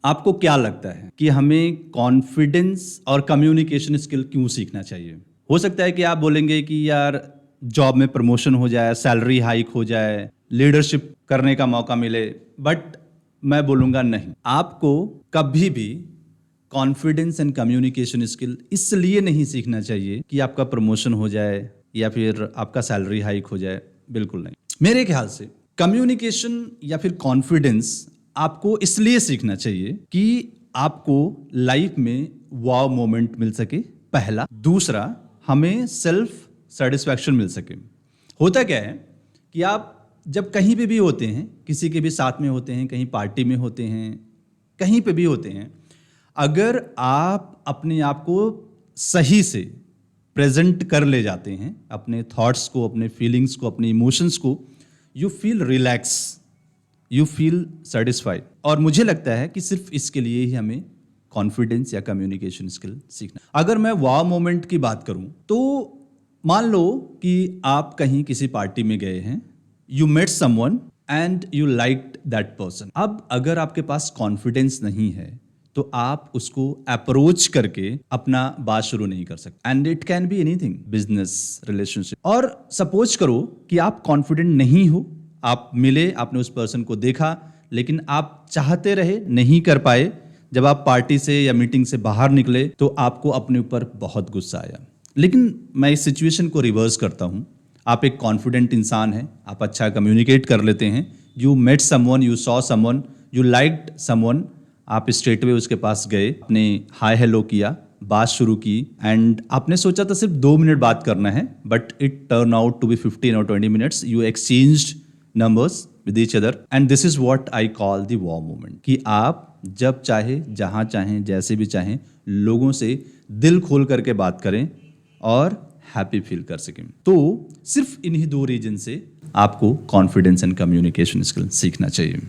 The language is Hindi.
आपको क्या लगता है कि हमें कॉन्फिडेंस और कम्युनिकेशन स्किल क्यों सीखना चाहिए? हो सकता है कि आप बोलेंगे कि यार जॉब में प्रमोशन हो जाए, सैलरी हाइक हो जाए, लीडरशिप करने का मौका मिले, बट मैं बोलूँगा नहीं। आपको कभी भी कॉन्फिडेंस एंड कम्युनिकेशन स्किल इसलिए नहीं सीखना चाहिए कि आपका प्रमोशन हो जाए या फिर आपका सैलरी हाइक हो जाए, बिल्कुल नहीं। मेरे ख्याल से कम्युनिकेशन या फिर कॉन्फिडेंस आपको इसलिए सीखना चाहिए कि आपको लाइफ में वाव मोमेंट मिल सके, पहला। दूसरा, हमें सेल्फ सेटिस्फैक्शन मिल सके। होता क्या है कि आप जब कहीं पे भी होते हैं, किसी के भी साथ में होते हैं, कहीं पार्टी में होते हैं, कहीं पे भी होते हैं, अगर आप अपने आप को सही से प्रेजेंट कर ले जाते हैं, अपने थॉट्स को, अपने फीलिंग्स को, अपने इमोशंस को, you feel relax, you feel satisfied. और मुझे लगता है कि सिर्फ इसके लिए ही हमें कॉन्फिडेंस या कम्युनिकेशन स्किल सीखना। अगर मैं वाव मोमेंट की बात करूं तो मान लो कि आप कहीं किसी पार्टी में गए हैं, you met someone and you liked that person. अब अगर आपके पास कॉन्फिडेंस नहीं है तो आप उसको अप्रोच करके अपना बात शुरू नहीं कर सकते। And it can be anything, business, relationship. और सपोज करो कि आप कॉन्फिडेंट नहीं हो, आप मिले, आपने उस पर्सन को देखा, लेकिन आप चाहते रहे, नहीं कर पाए। जब आप पार्टी से या मीटिंग से बाहर निकले तो आपको अपने ऊपर बहुत गुस्सा आया। लेकिन मैं इस सिचुएशन को रिवर्स करता हूँ। आप एक कॉन्फिडेंट इंसान हैं, आप अच्छा कम्युनिकेट कर लेते हैं, you met someone, you saw someone, you liked someone, आप स्ट्रेट वे उसके पास गए, आपने हाय हेलो किया, बात शुरू की, एंड आपने सोचा था सिर्फ 2 मिनट बात करना है, but it turn out to be 15 और 20 minutes. You exchanged numbers with each other and this is what I call the wow moment. कि आप जब चाहे, जहाँ चाहें, जैसे भी चाहें, लोगों से दिल खोल करके बात करें और हैप्पी फील कर सकें। तो सिर्फ इन्हीं 2 रीजन से आपको कॉन्फिडेंस एंड कम्युनिकेशन स्किल सीखना चाहिए।